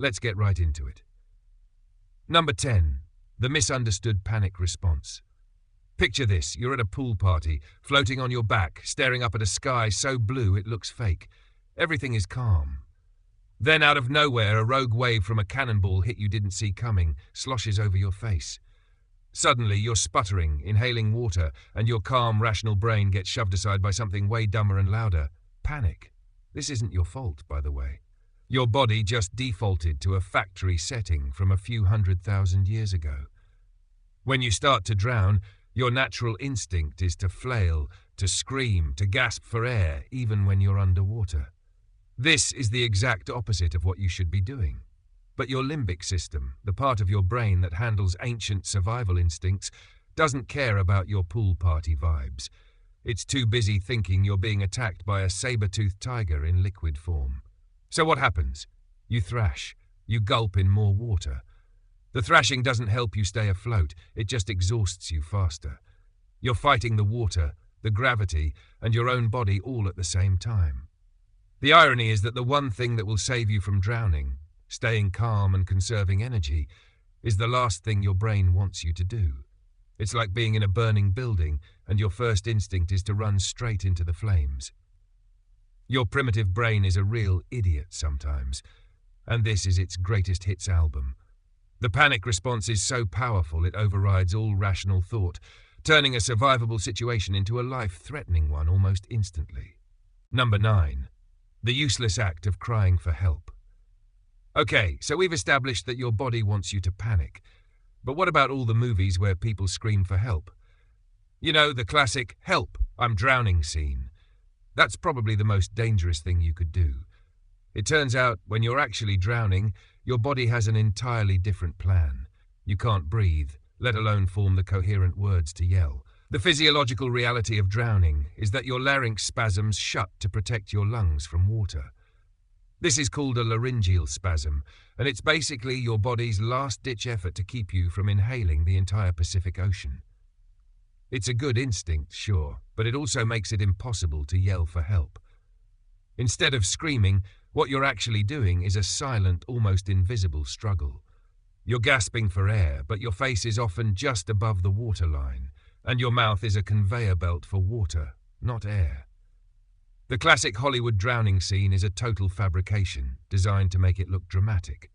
Let's get right into it. Number 10. The misunderstood panic response. Picture this, you're at a pool party, floating on your back, staring up at a sky so blue it looks fake. Everything is calm. Then out of nowhere, a rogue wave from a cannonball hit you didn't see coming, sloshes over your face. Suddenly, you're sputtering, inhaling water, and your calm, rational brain gets shoved aside by something way dumber and louder. Panic. This isn't your fault, by the way. Your body just defaulted to a factory setting from a few 100,000 years ago. When you start to drown, your natural instinct is to flail, to scream, to gasp for air, even when you're underwater. This is the exact opposite of what you should be doing. But your limbic system, the part of your brain that handles ancient survival instincts, doesn't care about your pool party vibes. It's too busy thinking you're being attacked by a saber-toothed tiger in liquid form. So what happens? You thrash. You gulp in more water. The thrashing doesn't help you stay afloat, it just exhausts you faster. You're fighting the water, the gravity, and your own body all at the same time. The irony is that the one thing that will save you from drowning, staying calm and conserving energy, is the last thing your brain wants you to do. It's like being in a burning building, and your first instinct is to run straight into the flames. Your primitive brain is a real idiot sometimes, and this is its greatest hits album. The panic response is so powerful it overrides all rational thought, turning a survivable situation into a life-threatening one almost instantly. Number 9. The useless act of crying for help. Okay, so we've established that your body wants you to panic. But what about all the movies where people scream for help? You know, the classic, "Help, I'm drowning" scene. That's probably the most dangerous thing you could do. It turns out, when you're actually drowning, your body has an entirely different plan. You can't breathe, let alone form the coherent words to yell. The physiological reality of drowning is that your larynx spasms shut to protect your lungs from water. This is called a laryngeal spasm, and it's basically your body's last-ditch effort to keep you from inhaling the entire Pacific Ocean. It's a good instinct, sure, but it also makes it impossible to yell for help. Instead of screaming, what you're actually doing is a silent, almost invisible struggle. You're gasping for air, but your face is often just above the waterline, and your mouth is a conveyor belt for water, not air. The classic Hollywood drowning scene is a total fabrication, designed to make it look dramatic.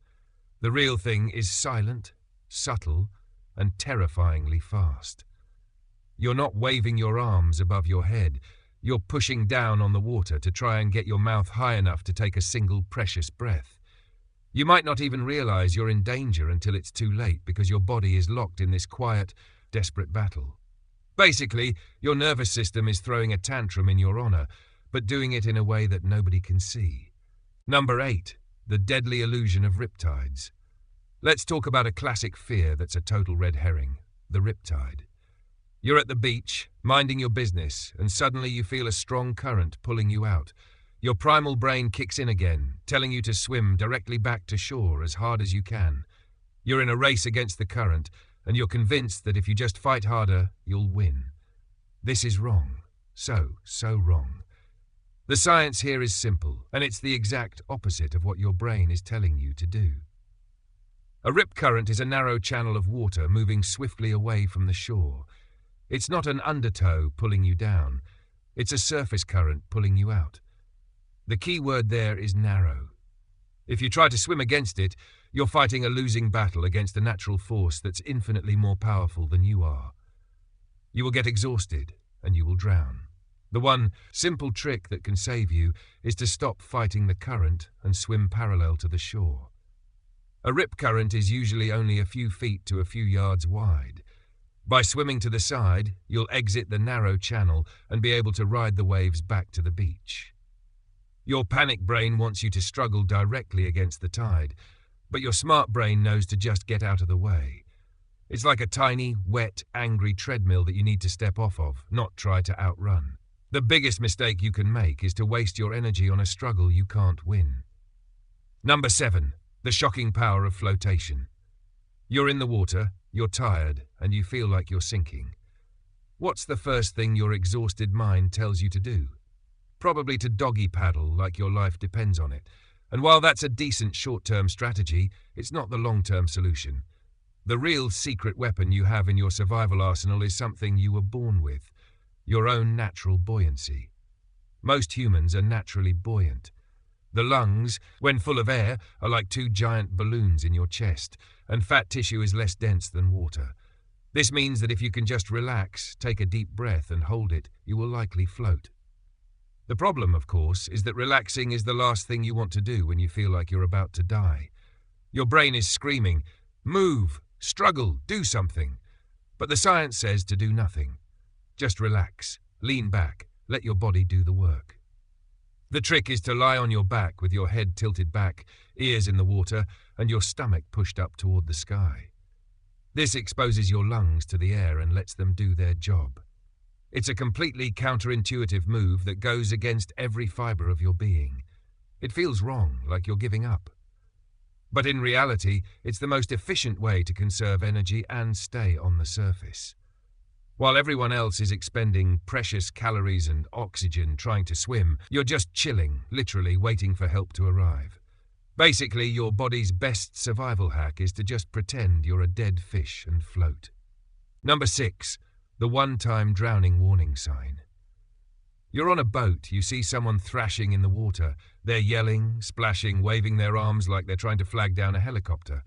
The real thing is silent, subtle, and terrifyingly fast. You're not waving your arms above your head. You're pushing down on the water to try and get your mouth high enough to take a single precious breath. You might not even realize you're in danger until it's too late because your body is locked in this quiet, desperate battle. Basically, your nervous system is throwing a tantrum in your honor, but doing it in a way that nobody can see. Number 8. The deadly illusion of riptides. Let's talk about a classic fear that's a total red herring, the riptide. You're at the beach, minding your business, and suddenly you feel a strong current pulling you out. Your primal brain kicks in again, telling you to swim directly back to shore as hard as you can. You're in a race against the current, and you're convinced that if you just fight harder, you'll win. This is wrong. So wrong. The science here is simple, and it's the exact opposite of what your brain is telling you to do. A rip current is a narrow channel of water moving swiftly away from the shore. It's not an undertow pulling you down. It's a surface current pulling you out. The key word there is narrow. If you try to swim against it, you're fighting a losing battle against a natural force that's infinitely more powerful than you are. You will get exhausted, and you will drown. The one simple trick that can save you is to stop fighting the current and swim parallel to the shore. A rip current is usually only a few feet to a few yards wide. By swimming to the side, you'll exit the narrow channel and be able to ride the waves back to the beach. Your panic brain wants you to struggle directly against the tide, but your smart brain knows to just get out of the way. It's like a tiny, wet, angry treadmill that you need to step off of, not try to outrun. The biggest mistake you can make is to waste your energy on a struggle you can't win. Number 7. The shocking power of floatation. You're in the water, you're tired, and you feel like you're sinking. What's the first thing your exhausted mind tells you to do? Probably to doggy paddle like your life depends on it, And while that's a decent short-term strategy, it's not the long-term solution. The real secret weapon you have in your survival arsenal is something you were born with, your own natural buoyancy. Most humans are naturally buoyant. The lungs, when full of air, are like two giant balloons in your chest, and fat tissue is less dense than water. This means that if you can just relax, take a deep breath and hold it, you will likely float. The problem, of course, is that relaxing is the last thing you want to do when you feel like you're about to die. Your brain is screaming, move, struggle, do something. But the science says to do nothing. Just relax, lean back, let your body do the work. The trick is to lie on your back with your head tilted back, ears in the water, and your stomach pushed up toward the sky. This exposes your lungs to the air and lets them do their job. It's a completely counterintuitive move that goes against every fiber of your being. It feels wrong, like you're giving up. But in reality, it's the most efficient way to conserve energy and stay on the surface. While everyone else is expending precious calories and oxygen trying to swim, you're just chilling, literally waiting for help to arrive. Basically, your body's best survival hack is to just pretend you're a dead fish and float. Number 6. The one-time drowning warning sign. You're on a boat, you see someone thrashing in the water. They're yelling, splashing, waving their arms like they're trying to flag down a helicopter.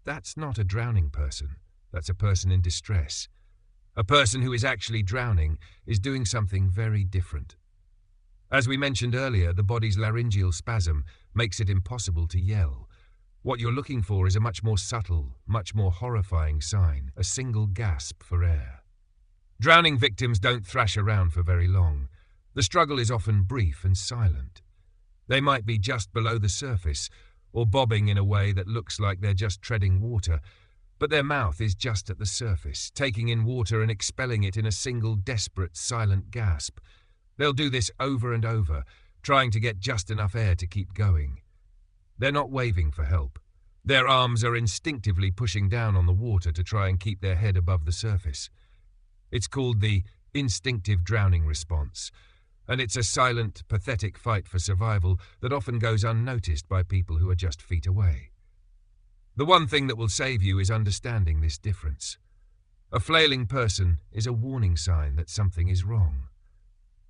That's not a drowning person. That's a person in distress. A person who is actually drowning is doing something very different. As we mentioned earlier, the body's laryngeal spasm makes it impossible to yell. What you're looking for is a much more subtle, much more horrifying sign, a single gasp for air. Drowning victims don't thrash around for very long. The struggle is often brief and silent. They might be just below the surface, or bobbing in a way that looks like they're just treading water, but their mouth is just at the surface, taking in water and expelling it in a single desperate, silent gasp. They'll do this over and over, trying to get just enough air to keep going. They're not waving for help. Their arms are instinctively pushing down on the water to try and keep their head above the surface. It's called the instinctive drowning response, and it's a silent, pathetic fight for survival that often goes unnoticed by people who are just feet away. The one thing that will save you is understanding this difference. A flailing person is a warning sign that something is wrong.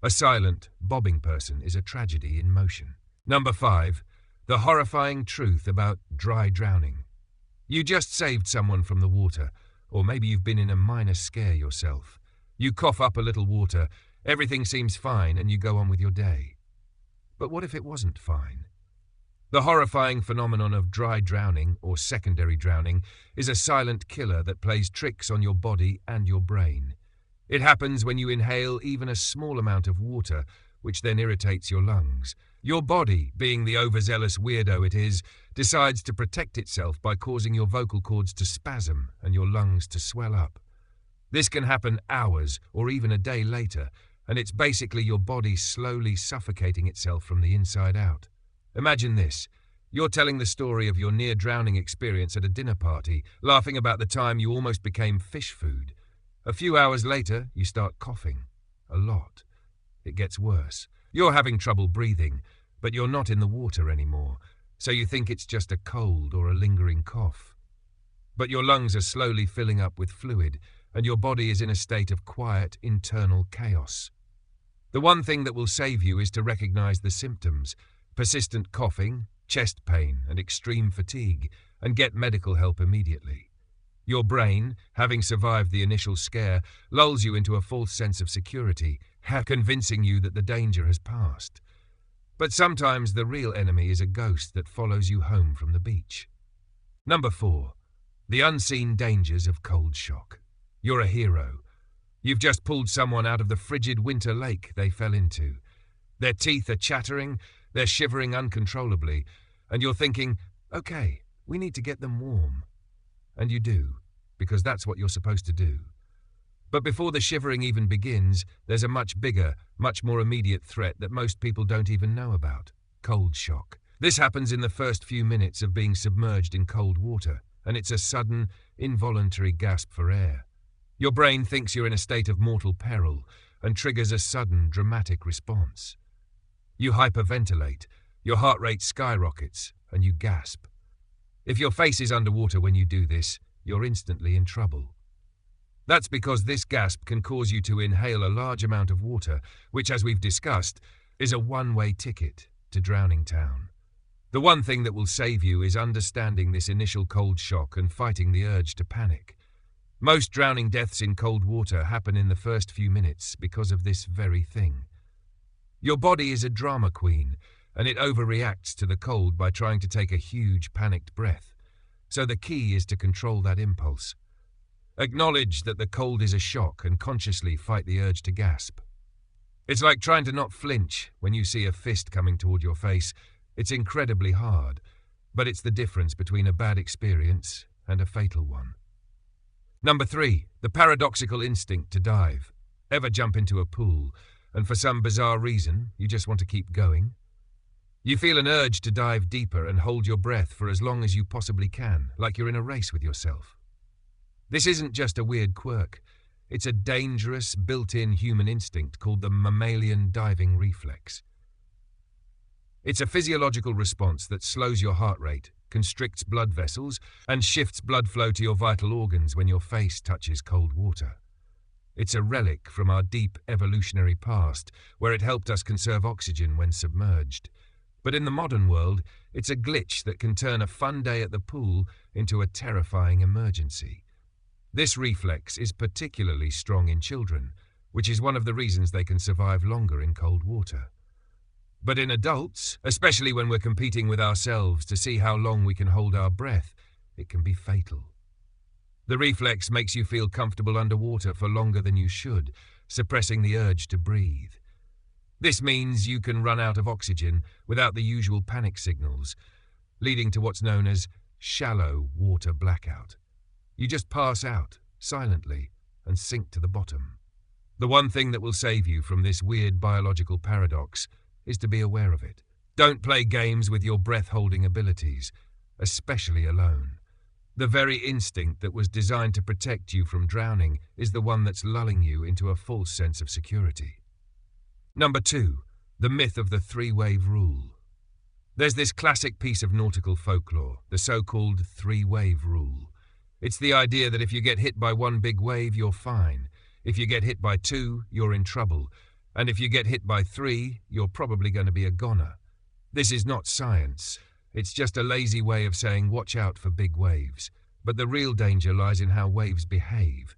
A silent, bobbing person is a tragedy in motion. Number 5. The horrifying truth about dry drowning. You just saved someone from the water, or maybe you've been in a minor scare yourself. You cough up a little water, everything seems fine, and you go on with your day. But what if it wasn't fine? The horrifying phenomenon of dry drowning, or secondary drowning, is a silent killer that plays tricks on your body and your brain. It happens when you inhale even a small amount of water, which then irritates your lungs. Your body, being the overzealous weirdo it is, decides to protect itself by causing your vocal cords to spasm and your lungs to swell up. This can happen hours or even a day later, and it's basically your body slowly suffocating itself from the inside out. Imagine this. You're telling the story of your near-drowning experience at a dinner party, laughing about the time you almost became fish food. A few hours later, you start coughing. A lot. It gets worse. You're having trouble breathing, but you're not in the water anymore, so you think it's just a cold or a lingering cough. But your lungs are slowly filling up with fluid, and your body is in a state of quiet, internal chaos. The one thing that will save you is to recognize the symptoms: persistent coughing, chest pain, and extreme fatigue, and get medical help immediately. Your brain, having survived the initial scare, lulls you into a false sense of security, convincing you that the danger has passed. But sometimes the real enemy is a ghost that follows you home from the beach. Number 4. The unseen dangers of cold shock. You're a hero. You've just pulled someone out of the frigid winter lake they fell into. Their teeth are chattering, they're shivering uncontrollably, and you're thinking, okay, we need to get them warm. And you do, because that's what you're supposed to do. But before the shivering even begins, there's a much bigger, much more immediate threat that most people don't even know about: cold shock. This happens in the first few minutes of being submerged in cold water, and it's a sudden, involuntary gasp for air. Your brain thinks you're in a state of mortal peril and triggers a sudden, dramatic response. You hyperventilate, Your heart rate skyrockets, and you gasp. If your face is underwater when you do this, you're instantly in trouble. That's because this gasp can cause you to inhale a large amount of water, which, as we've discussed, is a one-way ticket to drowning town. The one thing that will save you is understanding this initial cold shock and fighting the urge to panic. Most drowning deaths in cold water happen in the first few minutes because of this very thing. Your body is a drama queen, and it overreacts to the cold by trying to take a huge, panicked breath. So the key is to control that impulse. Acknowledge that the cold is a shock and consciously fight the urge to gasp. It's like trying to not flinch when you see a fist coming toward your face. It's incredibly hard, but it's the difference between a bad experience and a fatal one. Number 3, the paradoxical instinct to dive. Ever jump into a pool, and for some bizarre reason, you just want to keep going? You feel an urge to dive deeper and hold your breath for as long as you possibly can, like you're in a race with yourself. This isn't just a weird quirk. It's a dangerous, built-in human instinct called the mammalian diving reflex. It's a physiological response that slows your heart rate, constricts blood vessels, and shifts blood flow to your vital organs when your face touches cold water. It's a relic from our deep evolutionary past, where it helped us conserve oxygen when submerged. But in the modern world, it's a glitch that can turn a fun day at the pool into a terrifying emergency. This reflex is particularly strong in children, which is one of the reasons they can survive longer in cold water. But in adults, especially when we're competing with ourselves to see how long we can hold our breath, it can be fatal. The reflex makes you feel comfortable underwater for longer than you should, suppressing the urge to breathe. This means you can run out of oxygen without the usual panic signals, leading to what's known as shallow water blackout. You just pass out, silently, and sink to the bottom. The one thing that will save you from this weird biological paradox is to be aware of it. Don't play games with your breath-holding abilities, especially alone. The very instinct that was designed to protect you from drowning is the one that's lulling you into a false sense of security. Number 2, the myth of the 3-wave rule. There's this classic piece of nautical folklore, the so-called 3-wave rule. It's the idea that if you get hit by one big wave, you're fine. If you get hit by 2, you're in trouble. And if you get hit by 3, you're probably going to be a goner. This is not science. It's just a lazy way of saying watch out for big waves. But the real danger lies in how waves behave,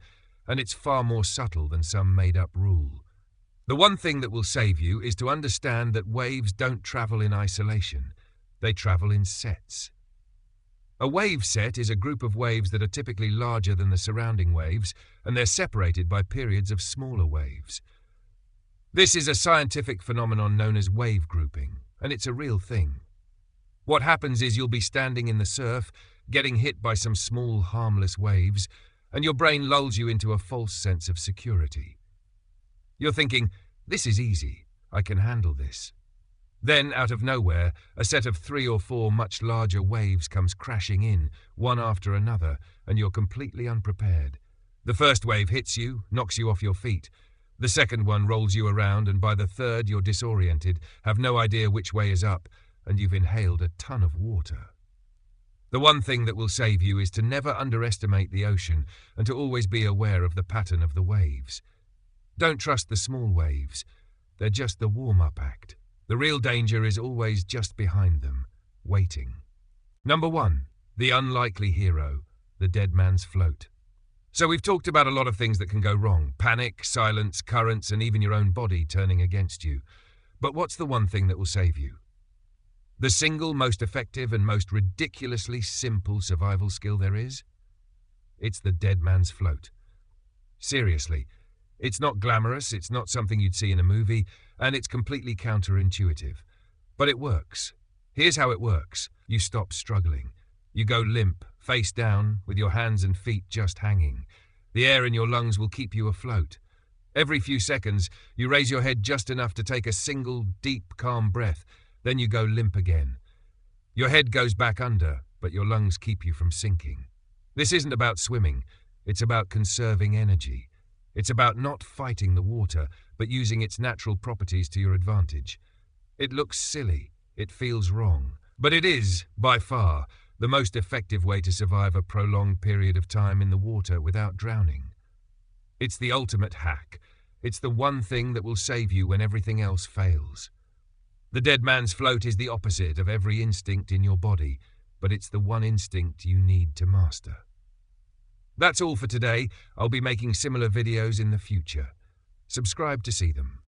and it's far more subtle than some made-up rule. The one thing that will save you is to understand that waves don't travel in isolation. They travel in sets. A wave set is a group of waves that are typically larger than the surrounding waves, and they're separated by periods of smaller waves. This is a scientific phenomenon known as wave grouping, and it's a real thing. What happens is you'll be standing in the surf, getting hit by some small, harmless waves, and your brain lulls you into a false sense of security. You're thinking, this is easy, I can handle this. Then, out of nowhere, a set of 3 or 4 much larger waves comes crashing in, one after another, and you're completely unprepared. The first wave hits you, knocks you off your feet. The second one rolls you around, and by the third you're disoriented, have no idea which way is up, and you've inhaled a ton of water. The one thing that will save you is to never underestimate the ocean and to always be aware of the pattern of the waves. Don't trust the small waves. They're just the warm-up act. The real danger is always just behind them, waiting. Number 1, the unlikely hero, the dead man's float. So we've talked about a lot of things that can go wrong: panic, silence, currents, and even your own body turning against you. But what's the one thing that will save you? The single most effective and most ridiculously simple survival skill there is? It's the dead man's float. Seriously, it's not glamorous, it's not something you'd see in a movie, and it's completely counterintuitive. But it works. Here's how it works. You stop struggling. You go limp, face down, with your hands and feet just hanging. The air in your lungs will keep you afloat. Every few seconds, you raise your head just enough to take a single, deep, calm breath. Then you go limp again. Your head goes back under, but your lungs keep you from sinking. This isn't about swimming. It's about conserving energy. It's about not fighting the water, but using its natural properties to your advantage. It looks silly, It feels wrong. But it is, by far, the most effective way to survive a prolonged period of time in the water without drowning. It's the ultimate hack. It's the one thing that will save you when everything else fails. The dead man's float is the opposite of every instinct in your body, but it's the one instinct you need to master. That's all for today. I'll be making similar videos in the future. Subscribe to see them.